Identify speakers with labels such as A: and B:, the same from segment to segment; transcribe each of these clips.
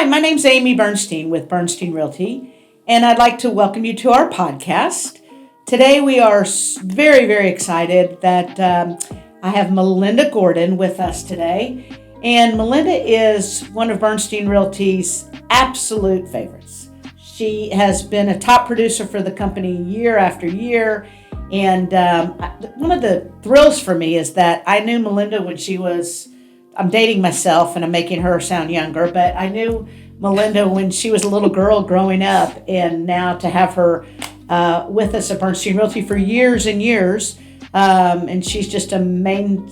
A: my name's Amy Bernstein with Bernstein Realty, and I'd like to welcome you to our podcast. Today we are very, very excited that I have Melinda Gordon with us today. And Melinda is one of Bernstein Realty's absolute favorites. She has been a top producer for the company year after year. And one of the thrills for me is that I knew Melinda when I'm dating myself and I'm making her sound younger, but I knew Melinda when she was a little girl growing up, and now to have her with us at Bernstein Realty for years and years, and she's just a main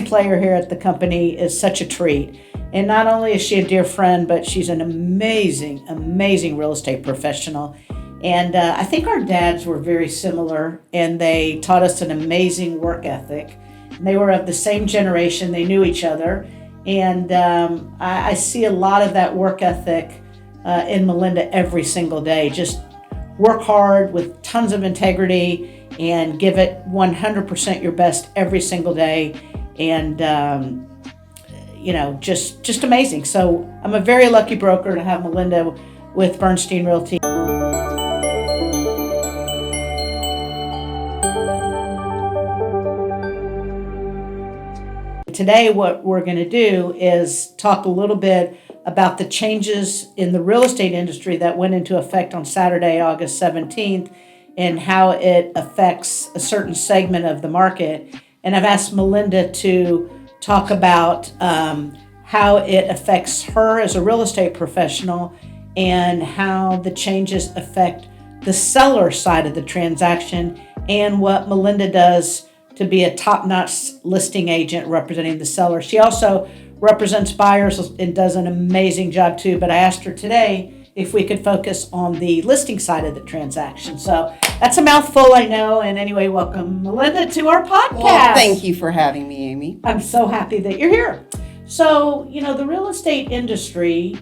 A: player here at the company is such a treat. And not only is she a dear friend, but she's an amazing real estate professional. And I think our dads were very similar, and they taught us an amazing work ethic. And they were of the same generation. They knew each other. And I see a lot of that work ethic in Melinda every single day. Just work hard with tons of integrity and give it 100% your best every single day. And, just amazing. So I'm a very lucky broker to have Melinda with Bernstein Realty. Today, what we're going to do is talk a little bit about the changes in the real estate industry that went into effect on Saturday, August 17th, and how it affects a certain segment of the market. And I've asked Melinda to talk about how it affects her as a real estate professional and how the changes affect the seller side of the transaction and what Melinda does to be a top-notch listing agent representing the seller. She also represents buyers and does an amazing job too, but I asked her today if we could focus on the listing side of the transaction. So that's a mouthful, I know. And anyway, welcome Melinda to our podcast.
B: Well, thank you for having me, Amy.
A: I'm so happy that you're here. So, the real estate industry,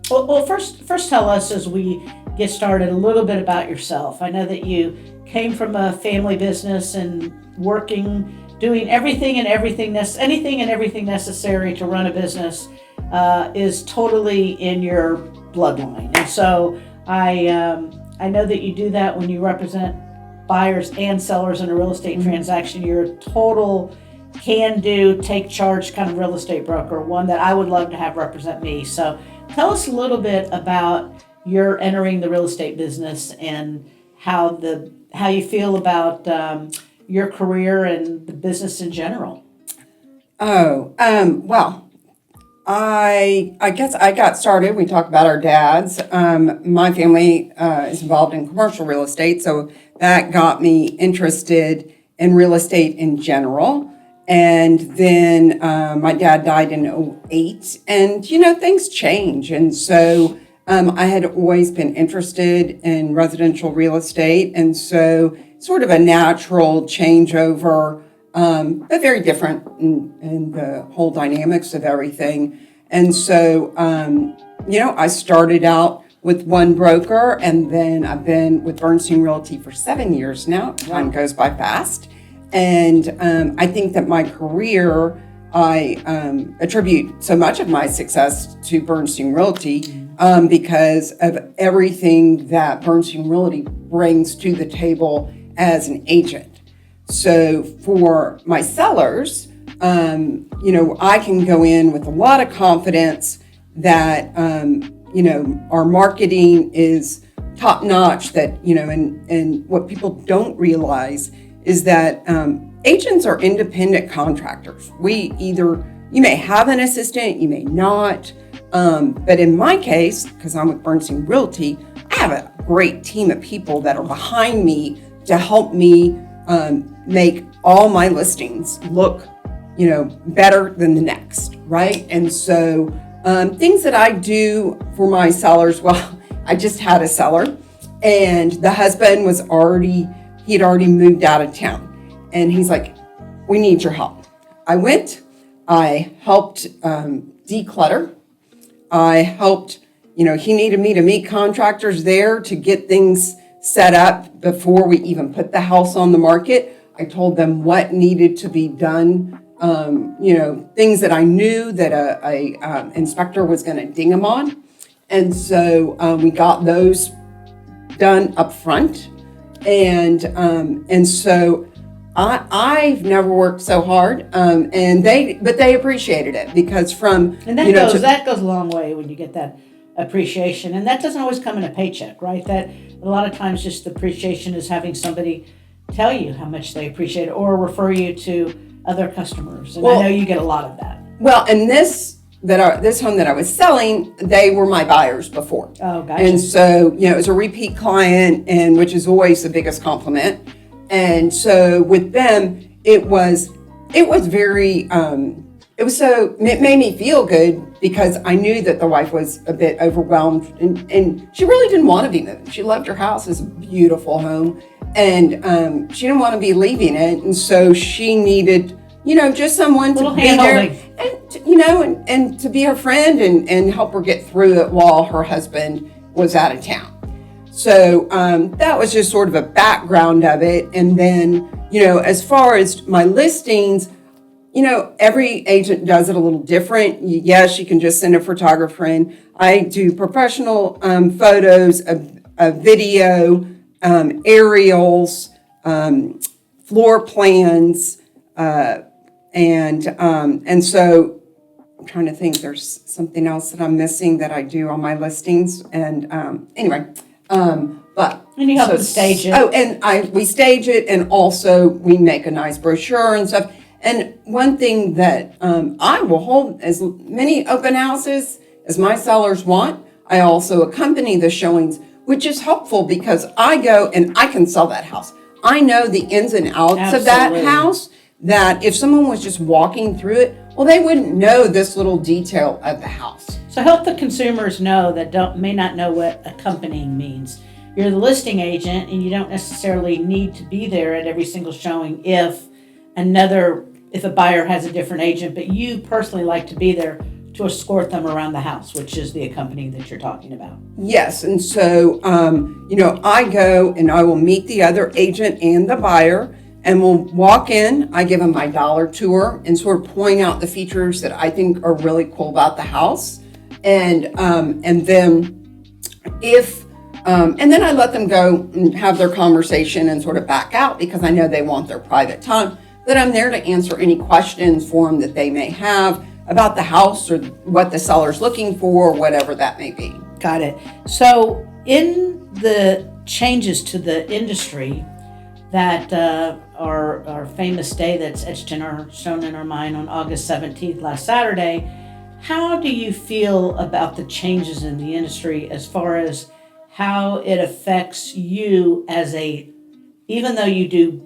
A: first tell us as we get started a little bit about yourself. I know that you came from a family business and doing anything and everything necessary to run a business is totally in your bloodline. And so I know that you do that when you represent buyers and sellers in a real estate transaction. You're a total can-do, take charge kind of real estate broker, one that I would love to have represent me. So tell us a little bit about your entering the real estate business and how you feel about your career and the business in general.
B: Well, I guess I got started. We talked about our dads. My family is involved in commercial real estate, so that got me interested in real estate in general. And then my dad died in 2008, and things change. And so I had always been interested in residential real estate, and so sort of a natural changeover, but very different in the whole dynamics of everything. And so, I started out with one broker, and then I've been with Bernstein Realty for 7 years now. Time goes by fast. And I think that my career, I attribute so much of my success to Bernstein Realty because of everything that Bernstein Realty brings to the table as an agent. So for my sellers, I can go in with a lot of confidence that, our marketing is top notch, that, and what people don't realize is that agents are independent contractors. You may have an assistant, you may not, but in my case, because I'm with Bernstein Realty, I have a great team of people that are behind me to help me make all my listings look, better than the next, right? And so things that I do for my sellers, well, I just had a seller, and the husband he had already moved out of town. And he's like, we need your help. I helped declutter. I helped, he needed me to meet contractors there to get things set up before we even put the house on the market. I told them what needed to be done things that I knew that a inspector was going to ding them on. And so we got those done up front. And so I've never worked so hard, but they appreciated it because
A: and that goes a long way when you get that appreciation, and that doesn't always come in a paycheck, right? That a lot of times just the appreciation is having somebody tell you how much they appreciate it or refer you to other customers, and I know you get a lot of that.
B: Well, and this home that I was selling, they were my buyers before.
A: Oh, gotcha.
B: And so, it was a repeat client, and which is always the biggest compliment. And so with them, it made me feel good because I knew that the wife was a bit overwhelmed and she really didn't want to be moved. She loved her house. It's a beautiful home, and she didn't want to be leaving it. And so she needed, just someone to be there and to be her friend and help her get through it while her husband was out of town. So that was just sort of a background of it. And then, as far as my listings, every agent does it a little different. Yes, you can just send a photographer in. I do professional photos, a video, aerials, floor plans, and so I'm trying to think. There's something else that I'm missing that I do on my listings. And anyway.
A: And you help them stage it.
B: Oh, and we stage it, and also we make a nice brochure and stuff. And one thing that I will hold as many open houses as my sellers want. I also accompany the showings, which is helpful because I go and I can sell that house. I know the ins and outs of that house, that if someone was just walking through it, well, they wouldn't know this little detail of the house.
A: So help the consumers know that may not know what accompanying means. You're the listing agent, and you don't necessarily need to be there at every single showing if a buyer has a different agent, but you personally like to be there to escort them around the house, which is the accompanying that you're talking about.
B: Yes, and so I go and I will meet the other agent and the buyer, and we'll walk in. I give them my dollar tour and sort of point out the features that I think are really cool about the house, and then I let them go and have their conversation and sort of back out because I know they want their private time. But I'm there to answer any questions for them that they may have about the house or what the seller's looking for, whatever that may be.
A: Got it. So in the changes to the industry that our famous day that's shown in our mind on August 17th, last Saturday, how do you feel about the changes in the industry as far as how it affects you even though you do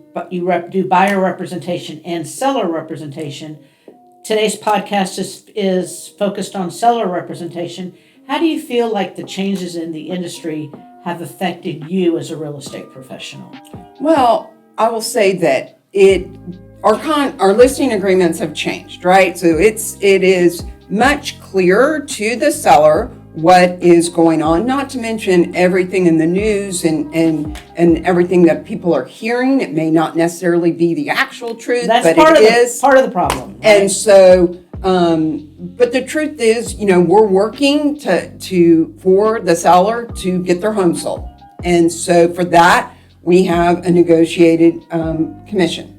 A: buyer representation and seller representation? Today's podcast is focused on seller representation. How do you feel like the changes in the industry have affected you as a real estate professional?
B: Well, I will say that our listing agreements have changed, right? So it is much clearer to the seller what is going on, not to mention everything in the news and everything that people are hearing. It may not necessarily be the actual truth, but it is
A: part of the problem. Right?
B: And so, but the truth is, we're working for the seller to get their home sold. And so for that, we have a negotiated commission.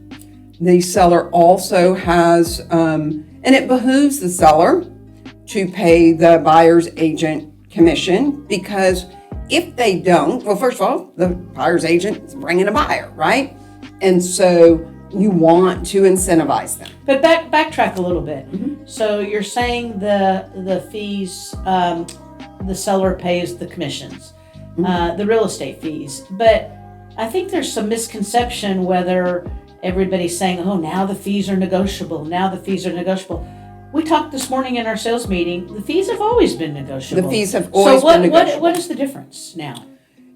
B: The seller also has, and it behooves the seller to pay the buyer's agent commission, because if they don't, well, first of all, the buyer's agent is bringing a buyer, right? And so you want to incentivize them.
A: But backtrack a little bit. Mm-hmm. So you're saying the fees, the seller pays the commissions, the real estate fees. But I think there's some misconception whether everybody's saying, oh, now the fees are negotiable. We talked this morning in our sales meeting, the fees have always been negotiable.
B: The fees have always been negotiable.
A: What is the difference now?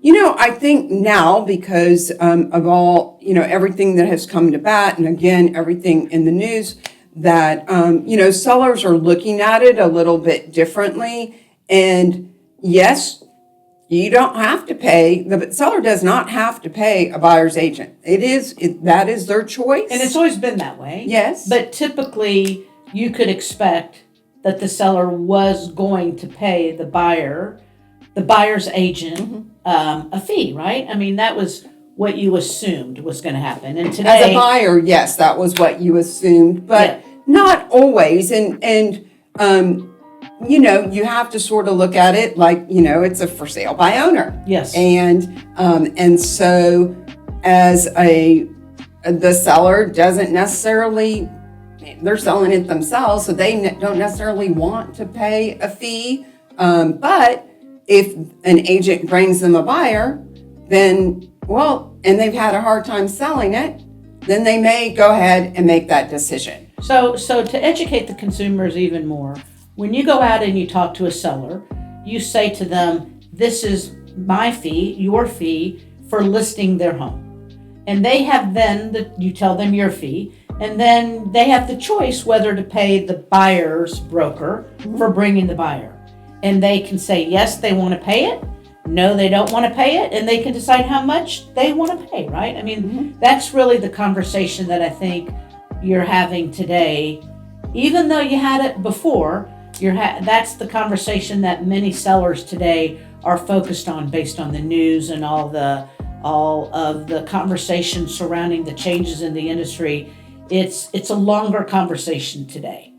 B: I think now, because of all, everything that has come to bat, and again, everything in the news, that, sellers are looking at it a little bit differently. And yes, You don't have to pay, the seller does not have to pay a buyer's agent. That is their choice.
A: And it's always been that way.
B: Yes.
A: But typically, you could expect that the seller was going to pay the buyer's agent, a fee, right? I mean, that was what you assumed was going to happen. And today,
B: as a buyer, yes, that was what you assumed, but not always. And you have to sort of look at it like, it's a for sale by owner.
A: Yes.
B: And so as the seller doesn't necessarily, they're selling it themselves, so they don't necessarily want to pay a fee. But if an agent brings them a buyer, then, and they've had a hard time selling it, then they may go ahead and make that decision.
A: So to educate the consumers even more, when you go out and you talk to a seller, you say to them, this is my fee, your fee for listing their home. And they have you tell them your fee, and then they have the choice whether to pay the buyer's broker for bringing the buyer. And they can say, yes, they want to pay it. No, they don't want to pay it. And they can decide how much they want to pay, right? I mean, that's really the conversation that I think you're having today. Even though you had it before, that's the conversation that many sellers today are focused on based on the news and all of the conversation surrounding the changes in the industry. It's a longer conversation today.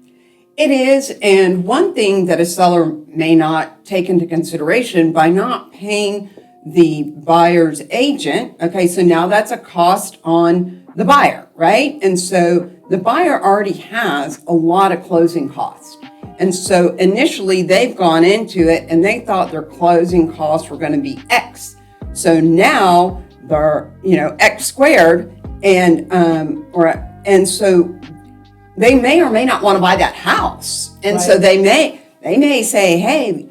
B: It is, and one thing that a seller may not take into consideration by not paying the buyer's agent, okay, so now that's a cost on the buyer, right? And so the buyer already has a lot of closing costs. And so initially they've gone into it and they thought their closing costs were going to be X. So now they're, X squared, and so they may or may not want to buy that house. And so they may say, hey,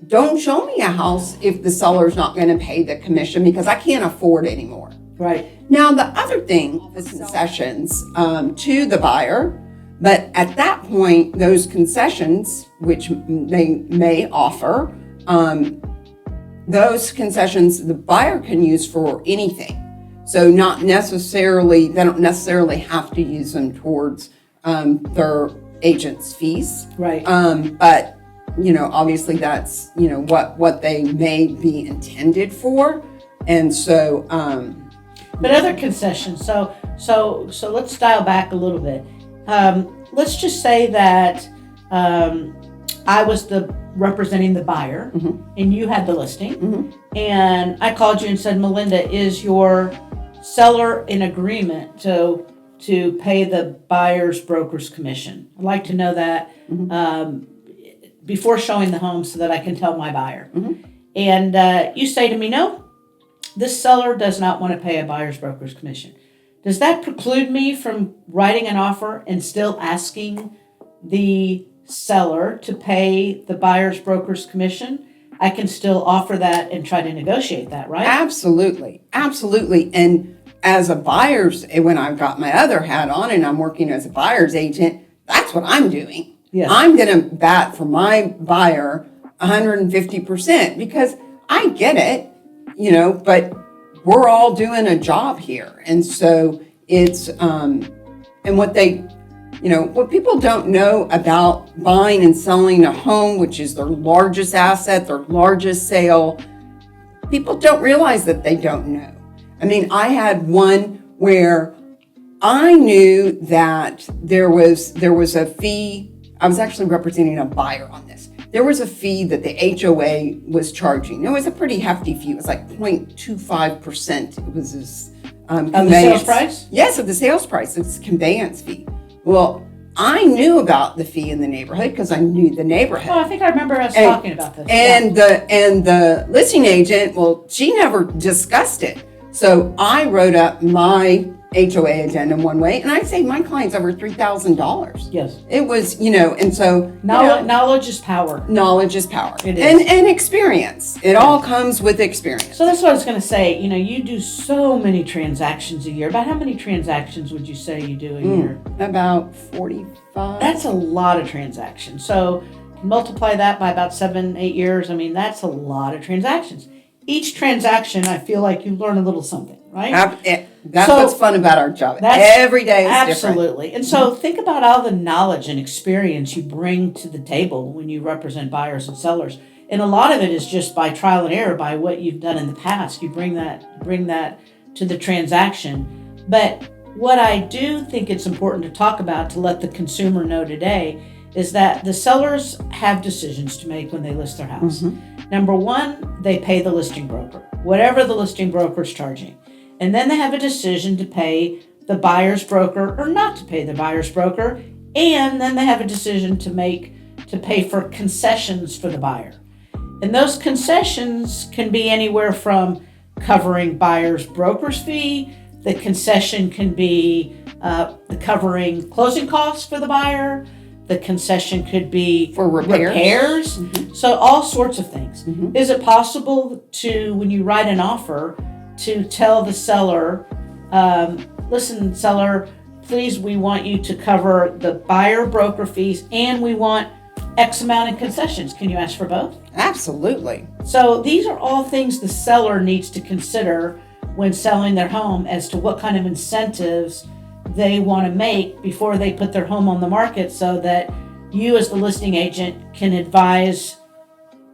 B: don't show me a house if the seller's not going to pay the commission because I can't afford it anymore.
A: Right.
B: Now, the other thing is concessions to the buyer. But at that point, those concessions, which they may offer, those concessions the buyer can use for anything. So they don't necessarily have to use them towards their agent's fees.
A: Right.
B: But, obviously that's, what they may be intended for. And so.
A: But other concessions. So let's dial back a little bit. Let's just say that I was representing the buyer, and you had the listing, and I called you and said, Melinda, is your seller in agreement to pay the buyer's broker's commission? I'd like to know that before showing the home so that I can tell my buyer. And you say to me, no, this seller does not want to pay a buyer's broker's commission. Does that preclude me from writing an offer and still asking the seller to pay the buyer's broker's commission? I can still offer that and try to negotiate that, right?
B: Absolutely. And as when I've got my other hat on and I'm working as a buyer's agent, that's what I'm doing.
A: Yes.
B: I'm going to bat for my buyer 150% because I get it, but we're all doing a job here. And so it's, and what people don't know about buying and selling a home, which is their largest asset, their largest sale, people don't realize that they don't know. I mean, I had one where I knew that there was a fee. I was actually representing a buyer on this. There was a fee that the HOA was charging. It was a pretty hefty fee. It was like 0.25%. It was this
A: Of the sales price?
B: Yes, of the sales price. It's a conveyance fee. Well, I knew about the fee in the neighborhood because I knew the neighborhood.
A: Oh, I think I remember us talking about this.
B: And the listing agent, she never discussed it. So I wrote up my HOA addendum one way, and I saved my clients over $3,000.
A: Yes.
B: It was, and so
A: knowledge is power.
B: Knowledge is power.
A: It is.
B: And experience. It all comes with experience.
A: So that's what I was going to say. You do so many transactions a year. About how many transactions would you say you do a year?
B: About 45.
A: That's a lot of transactions. So multiply that by about 7-8 years. I mean, that's a lot of transactions. Each transaction, I feel like you learn a little something, right?
B: That's
A: So,
B: what's fun about our job.
A: That's
B: Every day is different.
A: absolutely. And so think about all the knowledge and experience you bring to the table when you represent buyers and sellers. And a lot of it is just by trial and error, by what you've done in the past. You bring that to the transaction. But what I do think it's important to talk about to let the consumer know today is that the sellers have decisions to make when they list their house. Number one, they pay the listing broker, whatever the listing broker is charging. And then they have a decision to pay the buyer's broker or not to pay the buyer's broker. And then they have a decision to make to pay for concessions for the buyer. And those concessions can be anywhere from covering buyer's broker's fee. The concession can be the covering closing costs for the buyer. The concession could be
B: For repairs.
A: So all sorts of things. Is it possible to, when you write an offer, to tell the seller, listen, seller, please, we want you to cover the buyer broker fees and we want X amount in concessions. Can you ask for both?
B: Absolutely.
A: So these are all things the seller needs to consider when selling their home as to what kind of incentives they want to make before they put their home on the market so that you as the listing agent can advise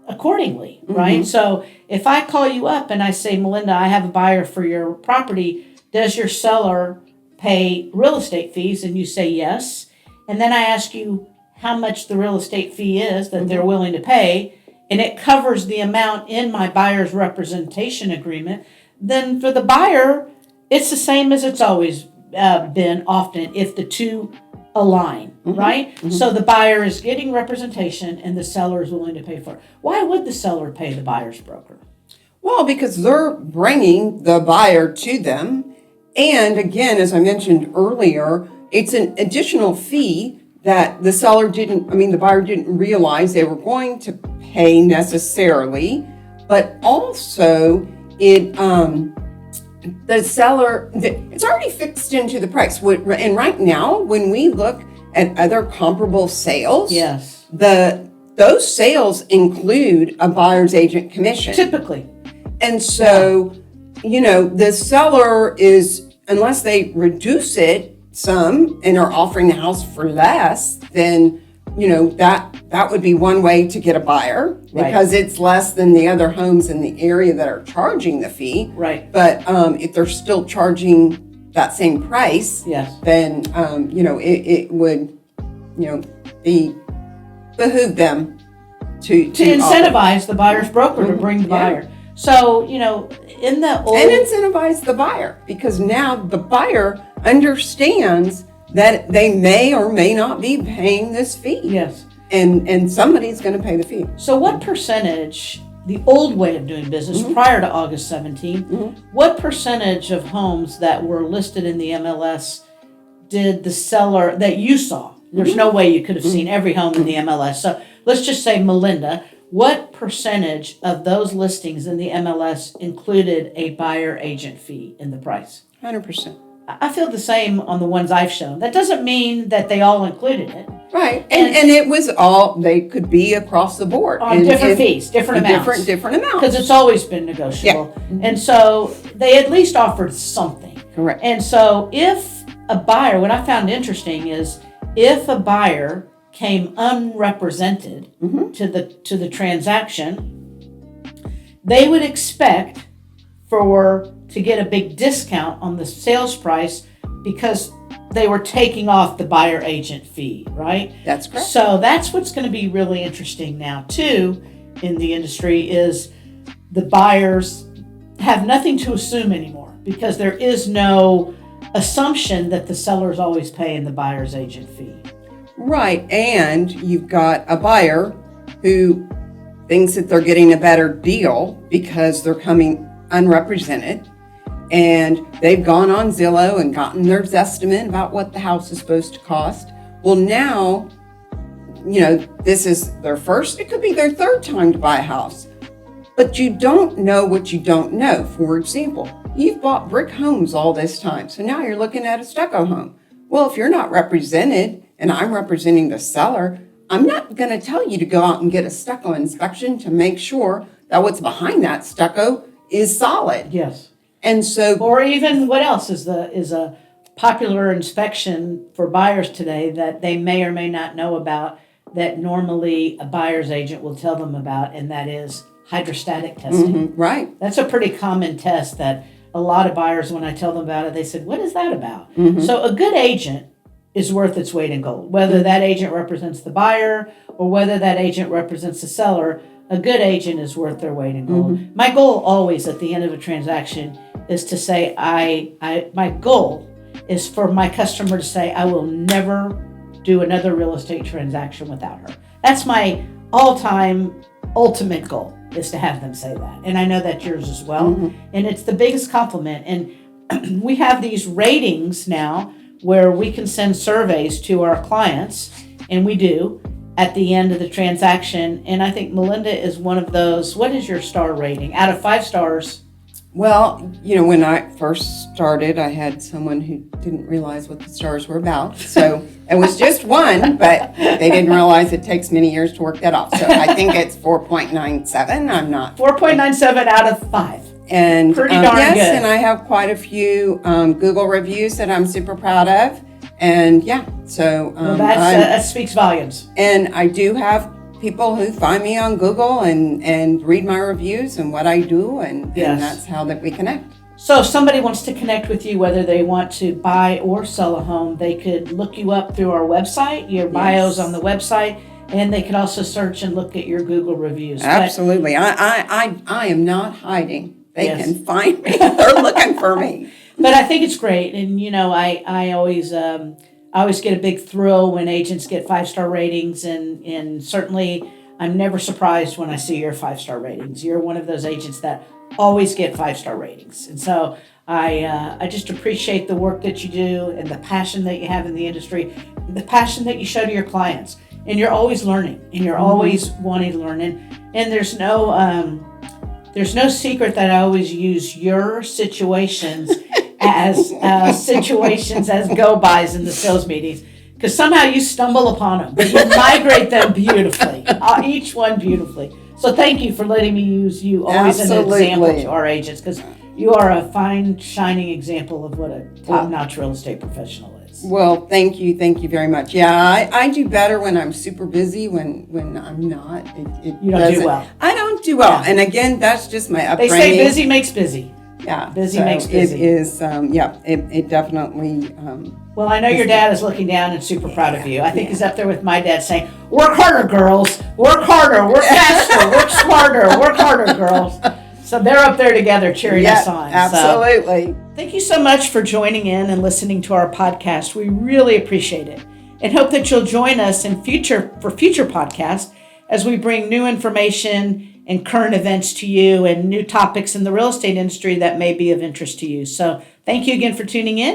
A: accordingly, right? So if I call you up and I say, Melinda, I have a buyer for your property, does your seller pay real estate fees? And you say yes. And then I ask you how much the real estate fee is that they're willing to pay, and it covers the amount in my buyer's representation agreement, then for the buyer, it's the same as it's always been often if the two align, right? So the buyer is getting representation and the seller is willing to pay for it. Why would the seller pay the buyer's broker?
B: Well, because they're bringing the buyer to them. And again, as I mentioned earlier, it's an additional fee that the buyer didn't realize they were going to pay necessarily, but also the seller, it's already fixed into the price. And right now, when we look at other comparable sales,
A: Yes.
B: Those sales include a buyer's agent commission.
A: Typically.
B: And so, the seller is, unless they reduce it some and are offering the house for less, then, that would be one way to get a buyer because it's less than the other homes in the area that are charging the fee.
A: Right.
B: But if they're still charging that same price,
A: Yes.
B: then, it would, behoove them to
A: incentivize the buyer's broker to bring the buyer. So, in the old...
B: And incentivize the buyer because now the buyer understands that they may or may not be paying this fee.
A: Yes.
B: And somebody's going to pay the fee.
A: So what percentage, the old way of doing business prior to August 17, what percentage of homes that were listed in the MLS did the seller, that you saw? There's no way you could have seen every home in the MLS. So let's just say, Melinda, what percentage of those listings in the MLS included a buyer agent fee in the price?
B: 100%.
A: I feel the same on the ones I've shown. That doesn't mean that they all included it.
B: Right. And it was they could be across the board.
A: On different fees, different amounts.
B: Different amounts.
A: Because it's always been negotiable.
B: Yeah.
A: And so they at least offered something.
B: Correct.
A: And so if a buyer, what I found interesting is if a buyer came unrepresented to the transaction, they would expect to get a big discount on the sales price because they were taking off the buyer agent fee, right?
B: That's correct.
A: So that's what's going to be really interesting now too in the industry is the buyers have nothing to assume anymore because there is no assumption that the sellers always paying the buyer's agent fee.
B: Right. And you've got a buyer who thinks that they're getting a better deal because they're coming unrepresented and they've gone on Zillow and gotten their estimate about what the house is supposed to cost. Well, now, this is their first, it could be their third time to buy a house, but you don't know what you don't know. For example, you've bought brick homes all this time. So now you're looking at a stucco home. Well, if you're not represented and I'm representing the seller, I'm not going to tell you to go out and get a stucco inspection to make sure that what's behind that stucco is solid.
A: Yes.
B: And so,
A: Or even what else is a popular inspection for buyers today that they may or may not know about, that normally a buyer's agent will tell them about, and that is hydrostatic testing.
B: right.
A: That's a pretty common test that a lot of buyers, when I tell them about it, they said, what is that about? So a good agent is worth its weight in gold. Whether that agent represents the buyer or whether that agent represents the seller, a good agent is worth their weight in gold. My goal always at the end of a transaction is to say, my goal is for my customer to say, I will never do another real estate transaction without her. That's my all-time ultimate goal, is to have them say that. And I know that's yours as well. And it's the biggest compliment. And we have these ratings now where we can send surveys to our clients, and we do at the end of the transaction. And I think Melinda is one of those. What is your star rating? Out of 5 stars.
B: Well, when I first started, I had someone who didn't realize what the stars were about. So it was just 1, but they didn't realize it takes many years to work that off. So I think it's 4.97. I'm not.
A: 4.97 out of 5.
B: And
A: pretty darn
B: yes,
A: good.
B: And I have quite a few Google reviews that I'm super proud of. And yeah, so
A: Well, that speaks volumes.
B: And I do have people who find me on Google and read my reviews and what I do, and that's how that we connect.
A: So if somebody wants to connect with you, whether they want to buy or sell a home, they could look you up through our website. Your bio's on the website, and they could also search and look at your Google reviews.
B: Absolutely. I am not hiding. They can find me. They're looking for me.
A: But I think it's great. And, I always get a big thrill when agents get 5-star ratings. And certainly I'm never surprised when I see your 5-star ratings. You're one of those agents that always get 5-star ratings. And so I just appreciate the work that you do and the passion that you have in the industry, the passion that you show to your clients. And you're always learning, and you're always wanting to learn. And there's no secret that I always use your situations as situations as go-bys in the sales meetings, because somehow you stumble upon them, but you migrate them beautifully, each one beautifully. So thank you for letting me use you always as an example to our agents, because you are a fine, shining example of what a top-notch real estate professional is.
B: Well, thank you very much. Yeah, I do better when I'm super busy. When I'm not,
A: you don't do well.
B: I don't do well, and again, that's just my upbringing.
A: They say busy makes busy.
B: Yeah,
A: busy makes busy.
B: It is. It definitely.
A: Well, I know your dad is looking down and super proud of you. I think he's up there with my dad saying, "Work harder, girls. Work harder. Work faster. Work smarter. Work harder, girls." So they're up there together cheering us on.
B: Absolutely.
A: So, thank you so much for joining in and listening to our podcast. We really appreciate it, and hope that you'll join us in future podcasts as we bring new information and current events to you and new topics in the real estate industry that may be of interest to you. So thank you again for tuning in.